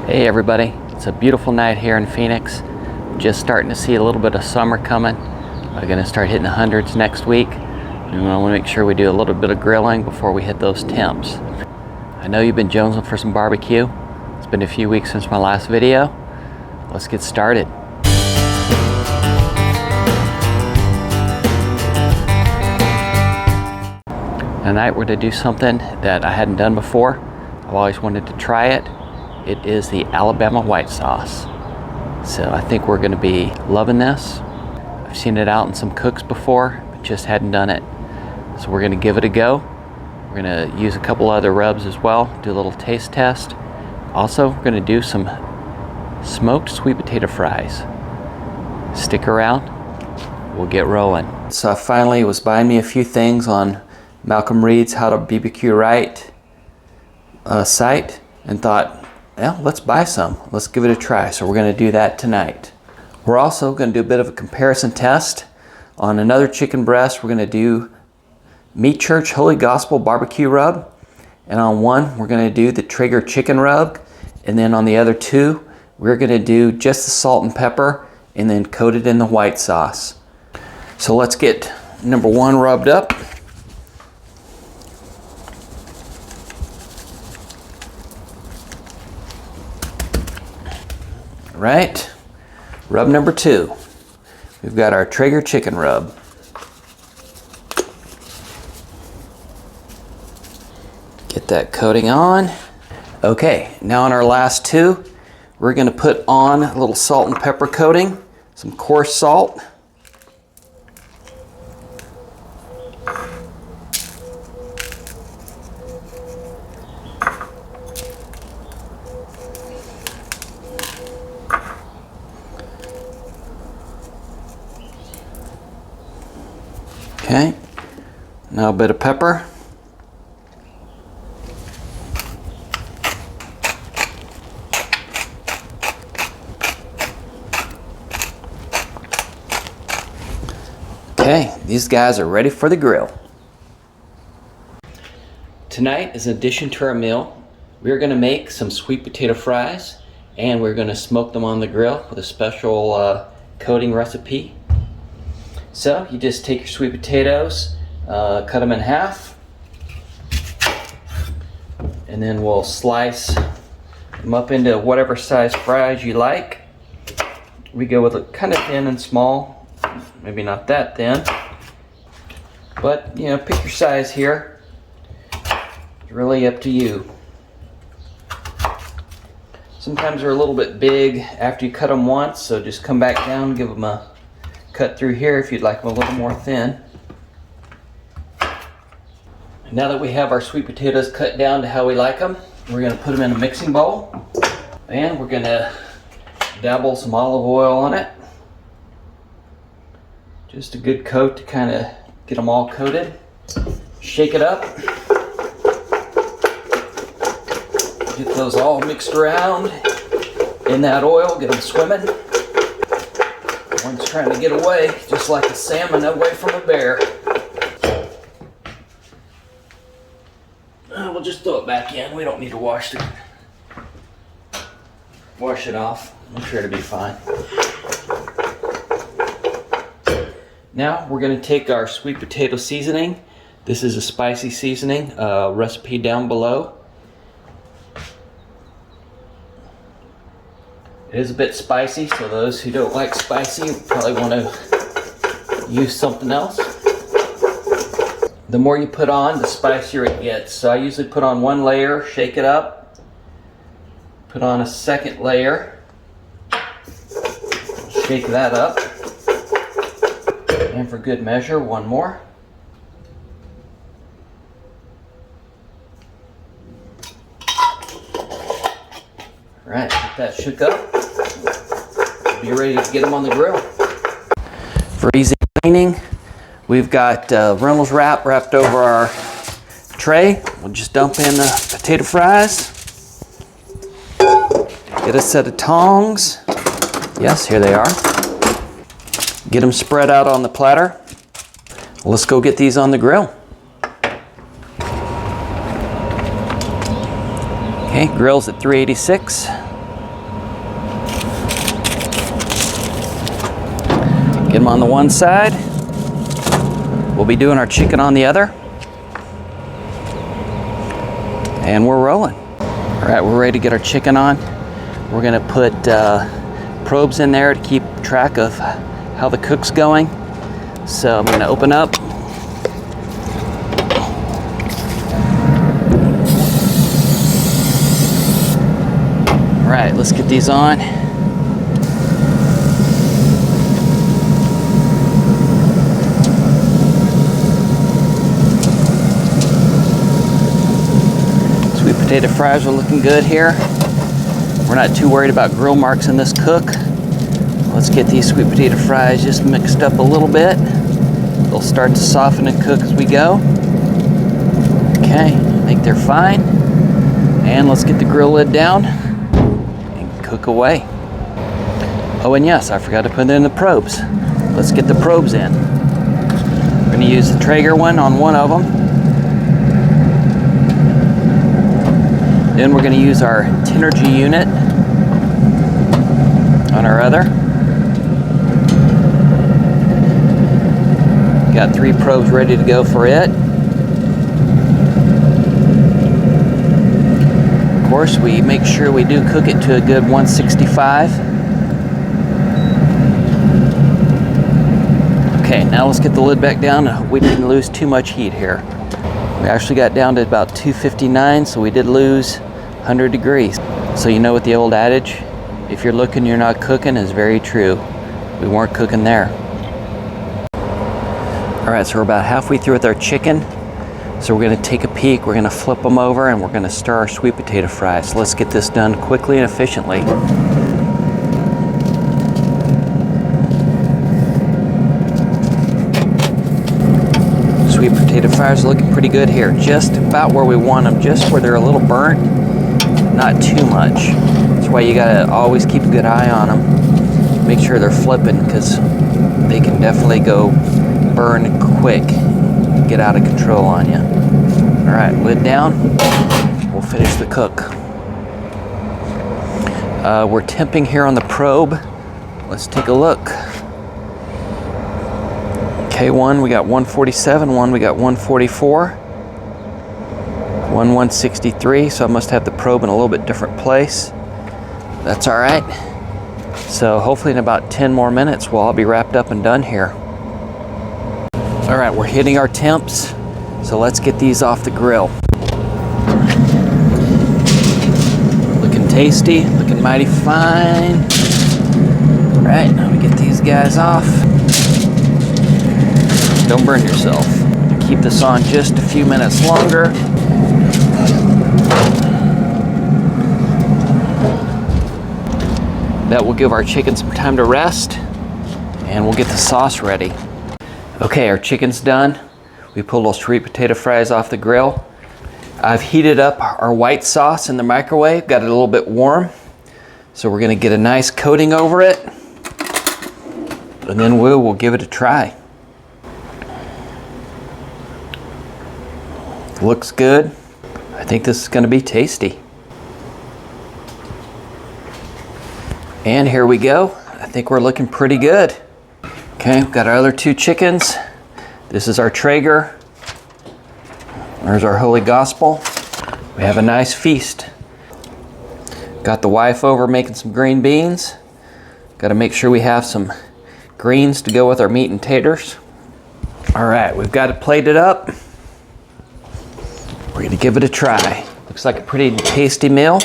Hey everybody, it's a beautiful night here in Phoenix. Just starting to see a little bit of summer coming. We're going to start hitting the hundreds next week. And I want to make sure we do a little bit of grilling before we hit those temps. I know you've been jonesing for some barbecue. It's been a few weeks since my last video. Let's get started. Tonight we're going to do something that I hadn't done before. I've always wanted to try it. It is the Alabama white sauce. So I think we're going to be loving this. I've seen it out in some cooks before, but just hadn't done it. So we're going to give it a go. We're going to use a couple other rubs as well, do a little taste test. Also, we're going to do some smoked sweet potato fries. Stick around, we'll get rolling. So I finally was buying me a few things on Malcolm Reed's How to BBQ Right site and thought, well, let's buy some. Let's give it a try. So we're going to do that tonight. We're also going to do a bit of a comparison test. On another chicken breast, we're going to do Meat Church Holy Gospel barbecue rub. And on one, we're going to do the Traeger chicken rub. And then on the other two, we're going to do just the salt and pepper and then coat it in the white sauce. So let's get number one rubbed up. Right, rub number two. We've got our Traeger chicken rub. Get that coating on. Okay, now on our last two, we're going to put on a little salt and pepper coating, some coarse salt. Okay, now a bit of pepper. Okay, these guys are ready for the grill. Tonight, as an addition to our meal, we're going to make some sweet potato fries and we're going to smoke them on the grill with a special coating recipe. So you just take your sweet potatoes, cut them in half, and then we'll slice them up into whatever size fries you like. We go with it kind of thin and small, maybe not that thin, but you know, pick your size here. It's really up to you. Sometimes they're a little bit big after you cut them once, so just come back down, give them a cut through here if you'd like them a little more thin. Now that we have our sweet potatoes cut down to how we like them, we're going to put them in a mixing bowl and we're going to dabble some olive oil on it. Just a good coat to kind of get them all coated. Shake it up. Get those all mixed around in that oil, get them swimming. One's trying to get away, just like a salmon away from a bear. We'll just throw it back in. We don't need to wash it off. I'm sure it'll be fine. Now we're going to take our sweet potato seasoning. This is a spicy seasoning, recipe down below. It is a bit spicy, so those who don't like spicy probably want to use something else. The more you put on, the spicier it gets. So I usually put on one layer, shake it up, put on a second layer, shake that up, and for good measure, one more. All right, get that shook up. Be ready to get them on the grill. For easy cleaning, we've got Reynolds wrap wrapped over our tray. We'll just dump in the potato fries. Get a set of tongs. Yes, here they are. Get them spread out on the platter. Let's go get these on the grill. Okay, grill's at 386. Get them on the one side. We'll be doing our chicken on the other. And we're rolling. All right, we're ready to get our chicken on. We're gonna put probes in there to keep track of how the cook's going. So I'm gonna open up. All right, let's get these on. Sweet potato fries are looking good here. We're not too worried about grill marks in this cook. Let's get these sweet potato fries just mixed up a little bit. They'll start to soften and cook as we go. Okay, I think they're fine. And let's get the grill lid down and cook away. Oh, and yes, I forgot to put in the probes. Let's get the probes in. We're gonna use the Traeger one on one of them. Then we're gonna use our Tenergy unit on our other. Got 3 probes ready to go for it. Of course, we make sure we do cook it to a good 165. Okay, now let's get the lid back down. I hope we didn't lose too much heat here. We actually got down to about 259, so we did lose 100 degrees. So you know what the old adage, if you're looking, you're not cooking, is very true. We weren't cooking there. All right, so we're about halfway through with our chicken. So we're gonna take a peek, we're gonna flip them over, and we're gonna stir our sweet potato fries. So let's get this done quickly and efficiently. Sweet potato fries are looking pretty good here. Just about where we want them, just where they're a little burnt, not too much. That's why you gotta always keep a good eye on them. Make sure they're flipping, because they can definitely go burn quick, get out of control on you. All right, lid down. We'll finish the cook. We're temping here on the probe. Let's take a look. Okay, one we got 147, one we got 144, one 163. So I must have the probe in a little bit different place. That's all right. So hopefully in about 10 more minutes we'll all be wrapped up and done here. All right, we're hitting our temps, so let's get these off the grill. Looking tasty, looking mighty fine. All right, now we get these guys off. Don't burn yourself. Keep this on just a few minutes longer. That will give our chicken some time to rest, and we'll get the sauce ready. Okay, our chicken's done. We pulled those sweet potato fries off the grill. I've heated up our white sauce in the microwave, got it a little bit warm. So we're gonna get a nice coating over it, and then we'll give it a try. Looks good. I think this is gonna be tasty. And here we go. I think we're looking pretty good. Okay, we've got our other 2 chickens. This is our Traeger. There's our Holy Gospel. We have a nice feast. Got the wife over making some green beans. Got to make sure we have some greens to go with our meat and taters. All right, we've got it plated up. We're gonna give it a try. Looks like a pretty tasty meal.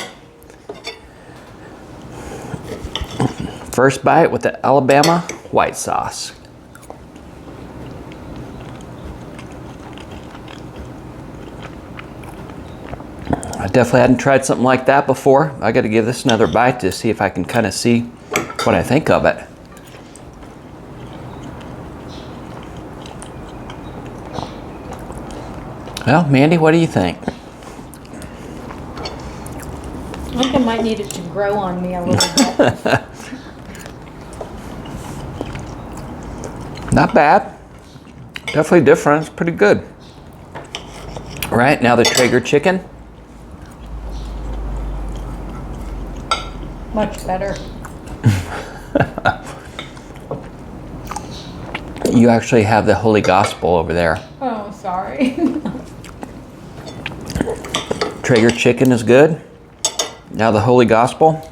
First bite with the Alabama white sauce. I definitely hadn't tried something like that before. I got to give this another bite to see if I can kind of see what I think of it. Well, Mandy, what do you think? I think I might need it to grow on me a little bit. Not bad. Definitely different. It's pretty good. All right, now the Traeger chicken. Much better. You actually have the Holy Gospel over there. Oh, sorry. Traeger chicken is good. Now the Holy Gospel.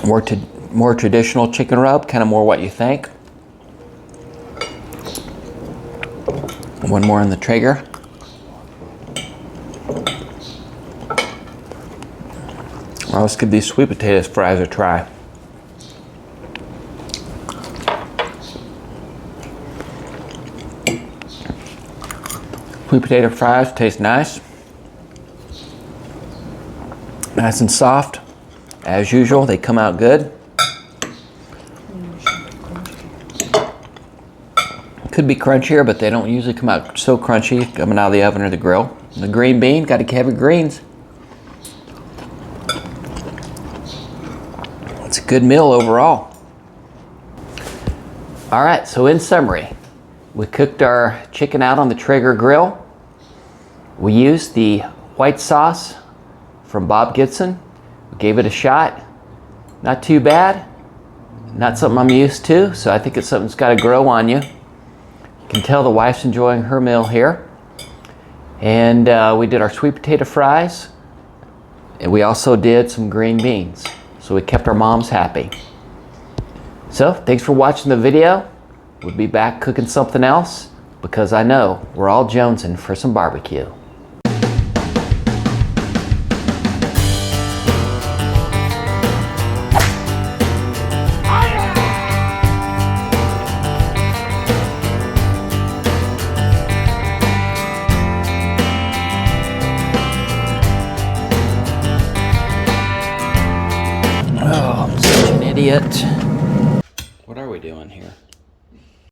More traditional chicken rub, kind of more what you think. One more in the Traeger. Well, let's give these sweet potato fries a try. Sweet potato fries taste nice. Nice and soft. As usual, they come out good. Could be crunchier, but they don't usually come out so crunchy coming out of the oven or the grill. And the green bean, got to have your greens. It's a good meal overall. All right, so in summary, we cooked our chicken out on the Traeger grill. We used the white sauce from Bob Gibson. We gave it a shot. Not too bad. Not something I'm used to, so I think it's something that's got to grow on you. You can tell the wife's enjoying her meal here. And we did our sweet potato fries. And we also did some green beans. So we kept our moms happy. So thanks for watching the video. We'll be back cooking something else because I know we're all jonesing for some barbecue. Oh, I'm such an idiot. What are we doing here?